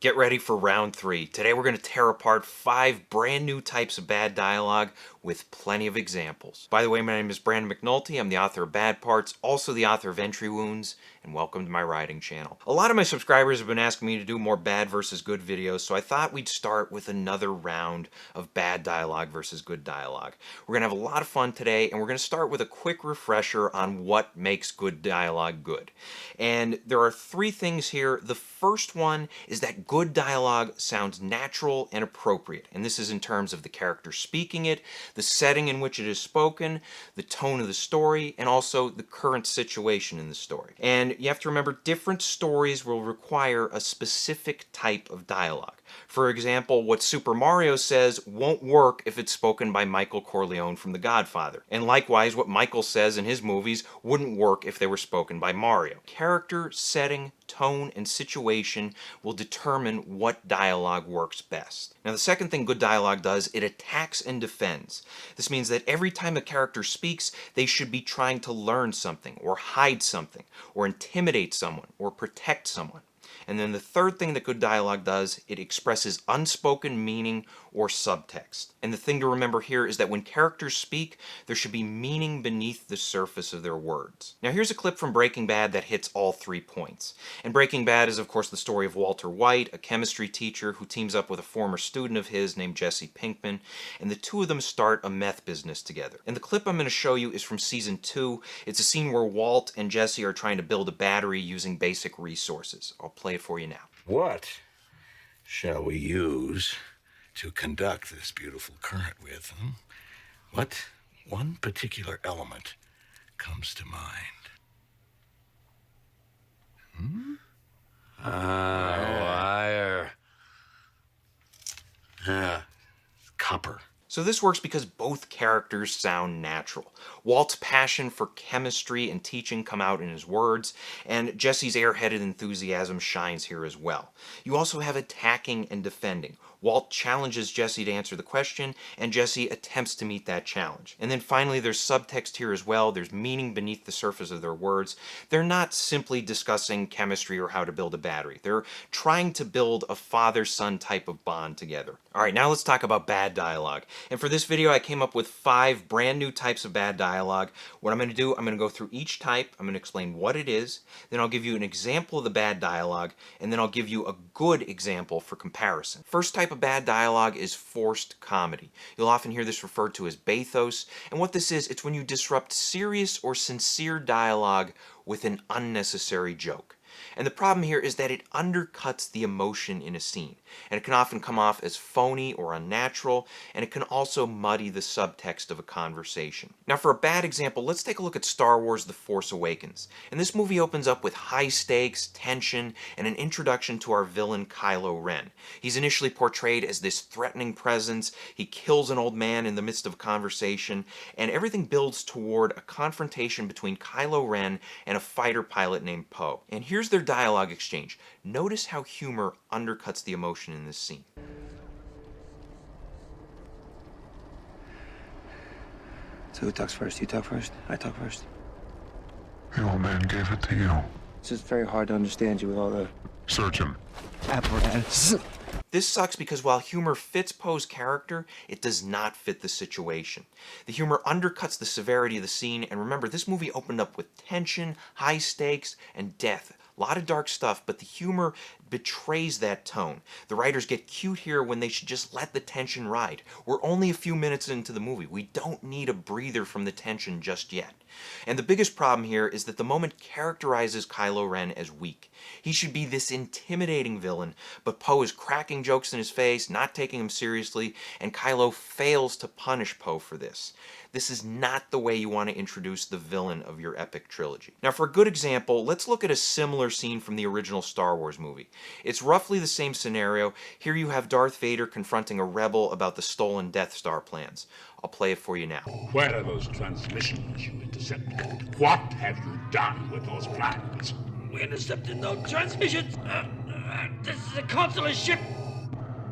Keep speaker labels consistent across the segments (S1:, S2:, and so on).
S1: Get ready for round 3. Today we're going to tear apart 5 brand new types of bad dialogue with plenty of examples. By the way, my name is Brandon McNulty. I'm the author of Bad Parts, also the author of Entry Wounds, and welcome to my writing channel. A lot of my subscribers have been asking me to do more bad versus good videos, so I thought we'd start with another round of bad dialogue versus good dialogue. We're going to have a lot of fun today, and we're going to start with a quick refresher on what makes good dialogue good. And there are 3 things here. The first one is that good dialogue sounds natural and appropriate, and this is in terms of the character speaking it, the setting in which it is spoken, the tone of the story, and also the current situation in the story. And you have to remember, different stories will require a specific type of dialogue. For example, what Super Mario says won't work if it's spoken by Michael Corleone from The Godfather. And likewise, what Michael says in his movies wouldn't work if they were spoken by Mario. Character, setting, tone, and situation will determine what dialogue works best. Now, the second thing good dialogue does, it attacks and defends. This means that every time a character speaks, they should be trying to learn something, or hide something, or intimidate someone, or protect someone. And then the third thing that good dialogue does, it expresses unspoken meaning or subtext. And the thing to remember here is that when characters speak, there should be meaning beneath the surface of their words. Now here's a clip from Breaking Bad that hits all 3 points. And Breaking Bad is of course the story of Walter White, a chemistry teacher who teams up with a former student of his named Jesse Pinkman, and the two of them start a meth business together. And the clip I'm going to show you is from season 2. It's a scene where Walt and Jesse are trying to build a battery using basic resources. I'll play it for you now.
S2: What shall we use to conduct this beautiful current with? What one particular element comes to mind? Wire. Copper.
S1: So this works because both characters sound natural. Walt's passion for chemistry and teaching come out in his words, and Jesse's airheaded enthusiasm shines here as well. You also have attacking and defending. Walt challenges Jesse to answer the question, and Jesse attempts to meet that challenge. And then finally, there's subtext here as well. There's meaning beneath the surface of their words. They're not simply discussing chemistry or how to build a battery. They're trying to build a father-son type of bond together. All right, now let's talk about bad dialogue. And for this video, I came up with 5 brand new types of bad dialogue. What I'm going to do, I'm going to go through each type. I'm going to explain what it is. Then I'll give you an example of the bad dialogue, and then I'll give you a good example for comparison. First type of bad dialogue is forced comedy. You'll often hear this referred to as bathos, and what this is, it's when you disrupt serious or sincere dialogue with an unnecessary joke. And the problem here is that it undercuts the emotion in a scene, and it can often come off as phony or unnatural, and it can also muddy the subtext of a conversation. Now for a bad example, let's take a look at Star Wars: The Force Awakens. And this movie opens up with high stakes, tension, and an introduction to our villain Kylo Ren. He's initially portrayed as this threatening presence, he kills an old man in the midst of a conversation, and everything builds toward a confrontation between Kylo Ren and a fighter pilot named Poe. And here's their dialogue exchange. Notice how humor undercuts the emotion in this scene.
S3: So who talks first? You talk first? I talk first?
S4: The old man gave it to you.
S3: It's just very hard to understand you with all the
S4: Search him.
S3: apparatus.
S1: This sucks because while humor fits Poe's character, it does not fit the situation. The humor undercuts the severity of the scene, and remember, this movie opened up with tension, high stakes, and death. A lot of dark stuff, but the humor betrays that tone. The writers get cute here when they should just let the tension ride. We're only a few minutes into the movie. We don't need a breather from the tension just yet. And the biggest problem here is that the moment characterizes Kylo Ren as weak. He should be this intimidating villain, but Poe is cracking jokes in his face, not taking him seriously, and Kylo fails to punish Poe for this. This is not the way you want to introduce the villain of your epic trilogy. Now for a good example, let's look at a similar scene from the original Star Wars movie. It's roughly the same scenario. Here you have Darth Vader confronting a rebel about the stolen Death Star plans. I'll play it for you now.
S5: Where are those transmissions you intercepted? What have you done with those plans?
S6: We intercepted no transmissions. This is a consular ship.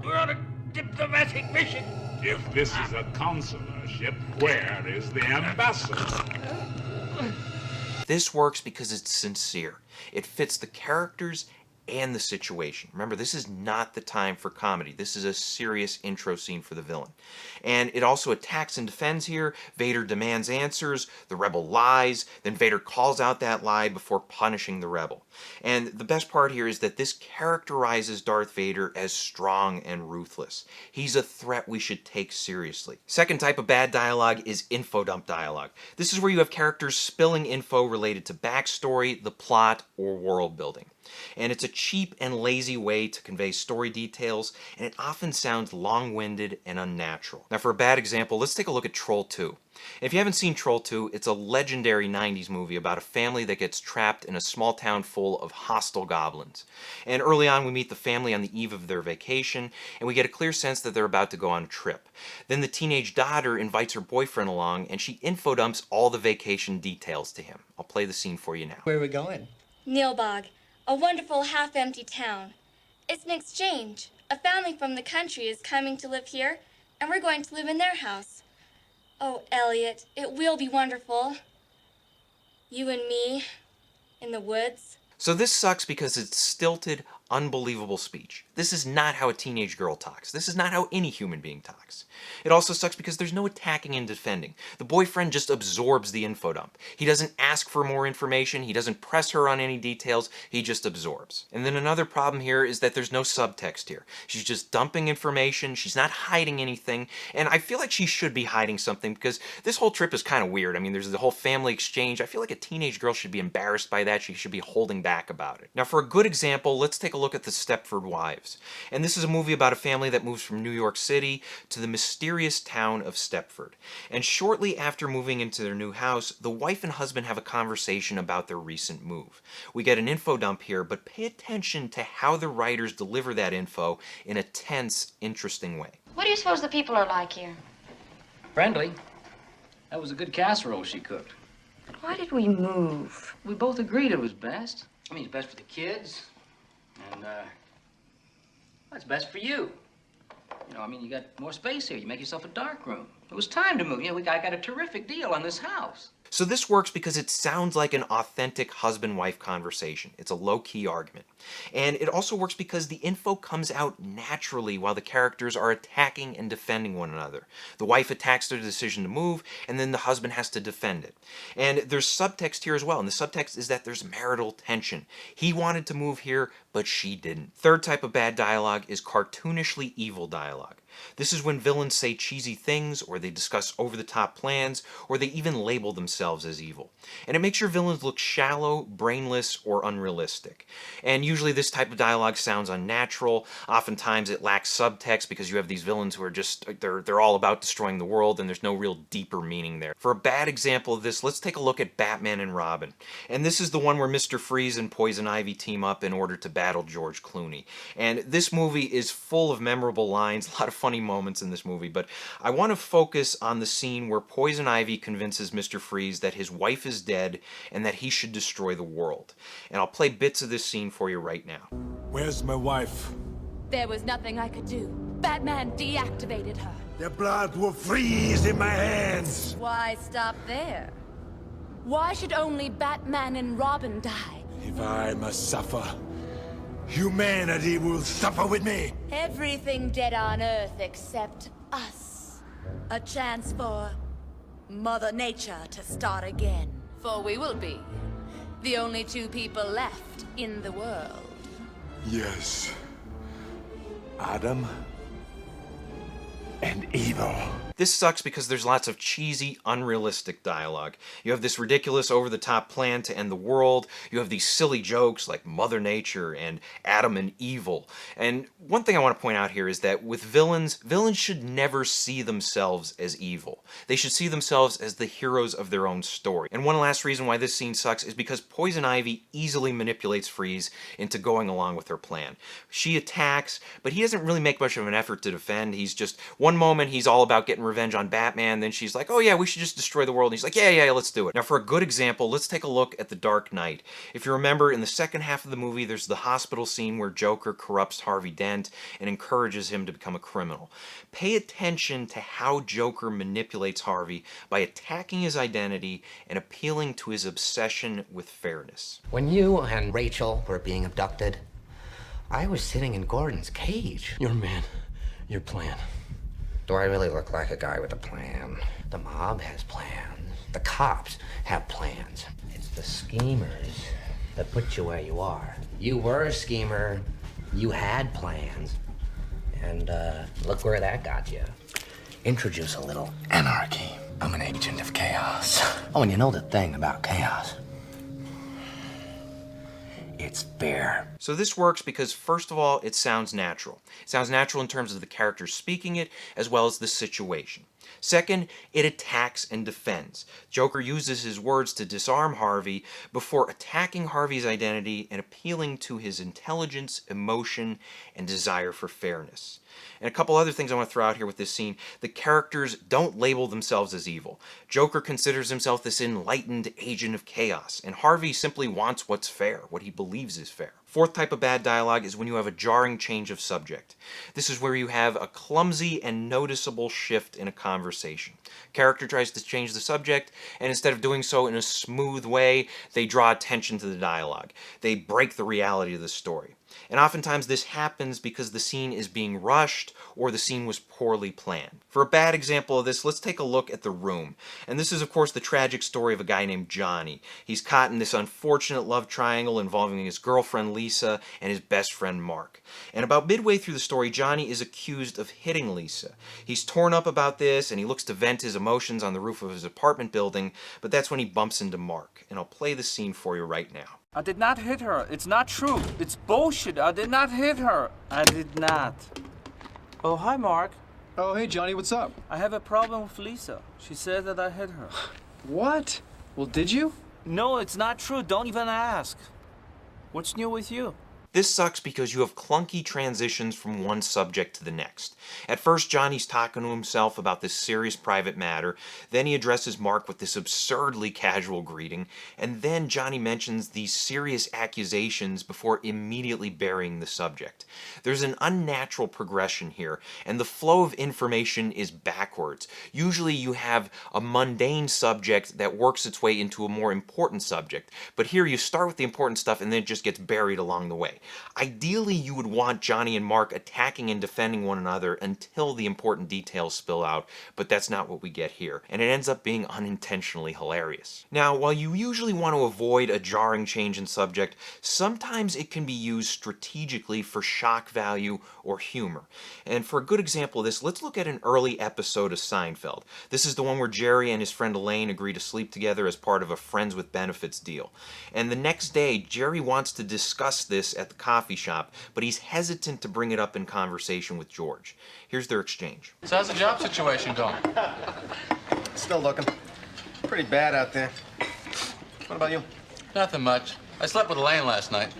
S6: We're on a diplomatic mission.
S5: If this is a consular ship, where is the ambassador?
S1: This works because it's sincere. It fits the characters and the situation. Remember, this is not the time for comedy. This is a serious intro scene for the villain. And it also attacks and defends here. Vader demands answers, the rebel lies, then Vader calls out that lie before punishing the rebel. And the best part here is that this characterizes Darth Vader as strong and ruthless. He's a threat we should take seriously. Second type of bad dialogue is info dump dialogue. This is where you have characters spilling info related to backstory, the plot, or world building. And it's a cheap and lazy way to convey story details, and it often sounds long-winded and unnatural. Now, for a bad example, let's take a look at Troll 2. If you haven't seen Troll 2, it's a legendary 90s movie about a family that gets trapped in a small town full of hostile goblins. And early on, we meet the family on the eve of their vacation, and we get a clear sense that they're about to go on a trip. Then the teenage daughter invites her boyfriend along, and she info dumps all the vacation details to him. I'll play the scene for you now.
S7: Where are we going?
S8: Nilbog, a wonderful half-empty town. It's an exchange. A family from the country is coming to live here, and we're going to live in their house. Oh, Elliot, it will be wonderful. You and me, in the woods.
S1: So this sucks because it's stilted, unbelievable speech. This is not how a teenage girl talks. This is not how any human being talks. It also sucks because there's no attacking and defending. The boyfriend just absorbs the info dump. He doesn't ask for more information. He doesn't press her on any details. He just absorbs. And then another problem here is that there's no subtext here. She's just dumping information. She's not hiding anything. And I feel like she should be hiding something because this whole trip is kind of weird. I mean, there's the whole family exchange. I feel like a teenage girl should be embarrassed by that. She should be holding back about it. Now, for a good example, let's take a look at the Stepford Wives. And this is a movie about a family that moves from New York City to the mysterious town of Stepford. And shortly after moving into their new house, the wife and husband have a conversation about their recent move. We get an info dump here, but pay attention to how the writers deliver that info in a tense, interesting way.
S9: What do you suppose the people are like here?
S10: Friendly. That was a good casserole she cooked.
S9: Why did we move?
S10: We both agreed it was best. I mean, it's best for the kids. And, it's best for you. You know, I mean, you got more space here. You make yourself a dark room. It was time to move. You know, I got a terrific deal on this house.
S1: So this works because it sounds like an authentic husband-wife conversation. It's a low-key argument. And it also works because the info comes out naturally while the characters are attacking and defending one another. The wife attacks their decision to move, and then the husband has to defend it. And there's subtext here as well, and the subtext is that there's marital tension. He wanted to move here, but she didn't. Third type of bad dialogue is cartoonishly evil dialogue. This is when villains say cheesy things, or they discuss over-the-top plans, or they even label themselves as evil. And it makes your villains look shallow, brainless, or unrealistic. And usually this type of dialogue sounds unnatural. Oftentimes it lacks subtext because you have these villains who are just, they're all about destroying the world, and there's no real deeper meaning there. For a bad example of this, let's take a look at Batman and Robin. And this is the one where Mr. Freeze and Poison Ivy team up in order to battle George Clooney. And this movie is full of memorable lines, a lot of funny moments in this movie, but I want to focus on the scene where Poison Ivy convinces Mr. Freeze that his wife is dead and that he should destroy the world. And I'll play bits of this scene for you right now.
S11: Where's my wife?
S12: There was nothing I could do. Batman deactivated her.
S11: The blood will freeze in my hands.
S12: Why stop there? Why should only Batman and Robin die?
S11: If I must suffer, humanity will suffer with me.
S12: Everything dead on Earth except us. A chance for Mother Nature to start again. For we will be the only two people left in the world.
S11: Yes. Adam and evil.
S1: This sucks because there's lots of cheesy, unrealistic dialogue. You have this ridiculous, over-the-top plan to end the world. You have these silly jokes like Mother Nature and Adam and evil. And one thing I want to point out here is that with villains should never see themselves as evil. They should see themselves as the heroes of their own story. And one last reason why this scene sucks is because Poison Ivy easily manipulates Freeze into going along with her plan. She attacks, but he doesn't really make much of an effort to defend. He's just, one moment he's all about getting revenge on Batman, then she's like, oh yeah, we should just destroy the world, and he's like, yeah, let's do it. Now for a good example, let's take a look at The Dark Knight. If you remember, in the second half of the movie, there's the hospital scene where Joker corrupts Harvey Dent and encourages him to become a criminal. Pay attention to how Joker manipulates Harvey by attacking his identity and appealing to his obsession with fairness.
S13: When you and Rachel were being abducted,
S7: I was sitting in Gordon's cage.
S3: Your man. Your plan.
S7: Do I really look like a guy with a plan? The mob has plans. The cops have plans. It's the schemers that put you where you are. You were a schemer. You had plans. And look where that got you. Introduce a little anarchy. I'm an agent of chaos. Oh, and you know the thing about chaos? It's fair.
S1: So this works because, first of all, it sounds natural. It sounds natural in terms of the characters speaking it, as well as the situation. Second, it attacks and defends. Joker uses his words to disarm Harvey before attacking Harvey's identity and appealing to his intelligence, emotion, and desire for fairness. And a couple other things I want to throw out here with this scene. The characters don't label themselves as evil. Joker considers himself this enlightened agent of chaos, and Harvey simply wants what's fair, what he believes is fair. Fourth type of bad dialogue is when you have a jarring change of subject. This is where you have a clumsy and noticeable shift in a conversation. Character tries to change the subject, and instead of doing so in a smooth way, they draw attention to the dialogue. They break the reality of the story. And oftentimes this happens because the scene is being rushed or the scene was poorly planned. For a bad example of this, let's take a look at The Room. And this is, of course, the tragic story of a guy named Johnny. He's caught in this unfortunate love triangle involving his girlfriend Lisa and his best friend Mark. And about midway through the story, Johnny is accused of hitting Lisa. He's torn up about this and he looks to vent his emotions on the roof of his apartment building, but that's when he bumps into Mark. And I'll play the scene for you right now.
S13: I did not hit her. It's not true. It's bullshit. I did not hit her. I did not. Oh, hi, Mark.
S14: Oh, hey, Johnny, what's up?
S13: I have a problem with Lisa. She said that I hit her.
S14: What? Well, did you?
S13: No, it's not true. Don't even ask. What's new with you?
S1: This sucks because you have clunky transitions from one subject to the next. At first, Johnny's talking to himself about this serious private matter, then he addresses Mark with this absurdly casual greeting, and then Johnny mentions these serious accusations before immediately burying the subject. There's an unnatural progression here, and the flow of information is backwards. Usually you have a mundane subject that works its way into a more important subject, but here you start with the important stuff and then it just gets buried along the way. Ideally, you would want Johnny and Mark attacking and defending one another until the important details spill out, but that's not what we get here, and it ends up being unintentionally hilarious. Now, while you usually want to avoid a jarring change in subject, sometimes it can be used strategically for shock value or humor. And for a good example of this, let's look at an early episode of Seinfeld. This is the one where Jerry and his friend Elaine agree to sleep together as part of a friends with benefits deal. And the next day, Jerry wants to discuss this at the coffee shop, but he's hesitant to bring it up in conversation with George. Here's their exchange.
S15: So how's the job situation going?
S16: Still looking. Pretty bad out there. What about you?
S15: Nothing much. I slept with Elaine last night.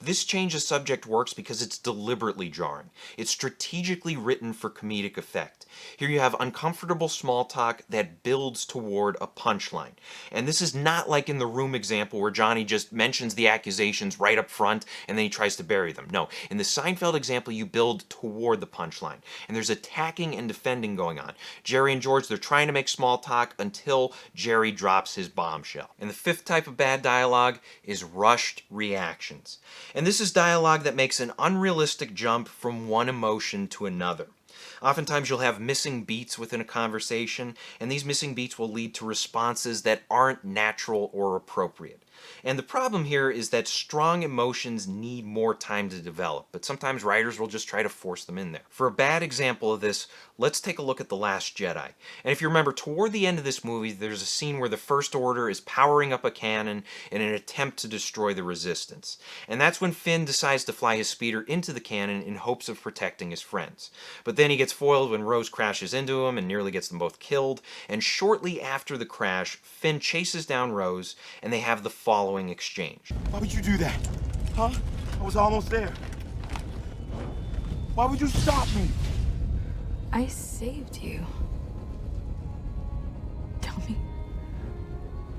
S1: This change of subject works because it's deliberately jarring. It's strategically written for comedic effect. Here you have uncomfortable small talk that builds toward a punchline. And this is not like in the Room example where Johnny just mentions the accusations right up front and then he tries to bury them. No, in the Seinfeld example you build toward the punchline. And there's attacking and defending going on. Jerry and George, they're trying to make small talk until Jerry drops his bombshell. And the fifth type of bad dialogue is rushed reactions. And this is dialogue that makes an unrealistic jump from one emotion to another. Oftentimes you'll have missing beats within a conversation, and these missing beats will lead to responses that aren't natural or appropriate. And the problem here is that strong emotions need more time to develop, but sometimes writers will just try to force them in there. For a bad example of this, let's take a look at The Last Jedi. And if you remember, toward the end of this movie, there's a scene where the First Order is powering up a cannon in an attempt to destroy the Resistance. And that's when Finn decides to fly his speeder into the cannon in hopes of protecting his friends. But then he gets foiled when Rose crashes into him and nearly gets them both killed. And shortly after the crash, Finn chases down Rose, and they have the following exchange.
S11: Why would you do that? Huh? I was almost there. Why would you stop me?
S17: I saved you. Tell me.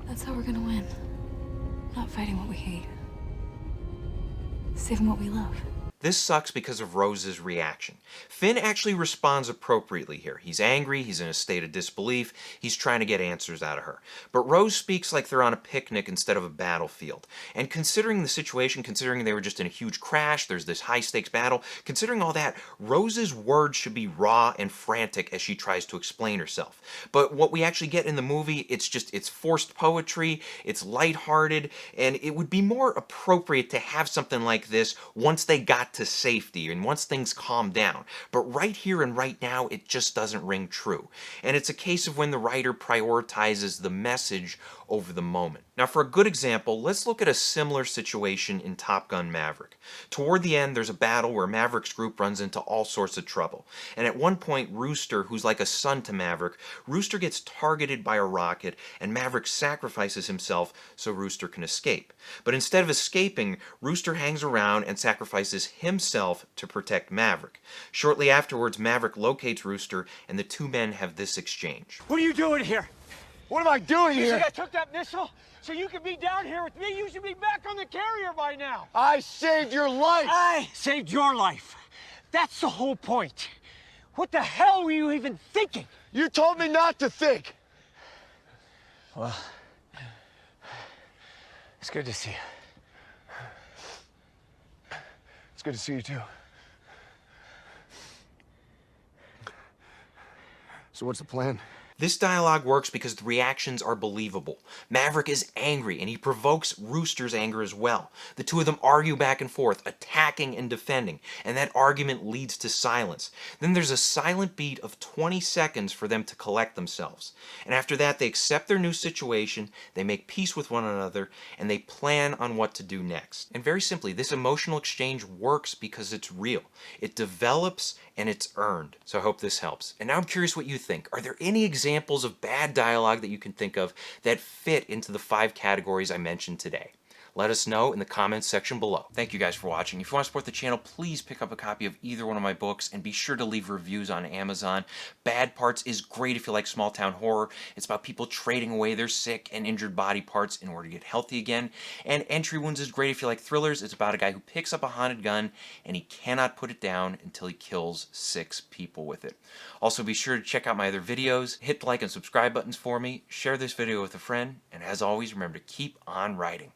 S17: That's how we're gonna win. Not fighting what we hate. Saving what we love.
S1: This sucks because of Rose's reaction. Finn actually responds appropriately here. He's angry, he's in a state of disbelief, he's trying to get answers out of her. But Rose speaks like they're on a picnic instead of a battlefield. And considering the situation, considering they were just in a huge crash, there's this high-stakes battle, considering all that, Rose's words should be raw and frantic as she tries to explain herself. But what we actually get in the movie, it's forced poetry, it's lighthearted, and it would be more appropriate to have something like this once they got to safety and once things calmed down. But right here and right now, it just doesn't ring true. And it's a case of when the writer prioritizes the message over the moment. Now, for a good example, let's look at a similar situation in Top Gun Maverick. Toward the end, there's a battle where Maverick's group runs into all sorts of trouble. And at one point, Rooster, who's like a son to Maverick, Rooster gets targeted by a rocket, and Maverick sacrifices himself so Rooster can escape. But instead of escaping, Rooster hangs around and sacrifices himself to protect Maverick. Shortly afterwards, Maverick locates Rooster, and the two men have this exchange.
S6: What are you doing here?
S11: What am I doing
S6: You
S11: here?
S6: think I took that missile so you could be down here with me? You should be back on the carrier by now.
S11: I saved your life.
S6: I saved your life. That's the whole point. What the hell were you even thinking?
S11: You told me not to think.
S6: Well, it's good to see you.
S11: It's good to see you too. So what's the plan?
S1: This dialogue works because the reactions are believable. Maverick is angry, and he provokes Rooster's anger as well. The two of them argue back and forth, attacking and defending, and that argument leads to silence. Then there's a silent beat of 20 seconds for them to collect themselves. And after that, they accept their new situation, they make peace with one another, and they plan on what to do next. And very simply, this emotional exchange works because it's real. It develops and it's earned. So I hope this helps. And now I'm curious what you think. Are there any examples of bad dialogue that you can think of that fit into the 5 categories I mentioned today? Let us know in the comments section below. Thank you guys for watching. If you want to support the channel, please pick up a copy of either one of my books and be sure to leave reviews on Amazon. Bad Parts is great if you like small town horror. It's about people trading away their sick and injured body parts in order to get healthy again. And Entry Wounds is great if you like thrillers. It's about a guy who picks up a haunted gun and he cannot put it down until he kills 6 people with it. Also, be sure to check out my other videos. Hit the like and subscribe buttons for me. Share this video with a friend. And as always, remember to keep on writing.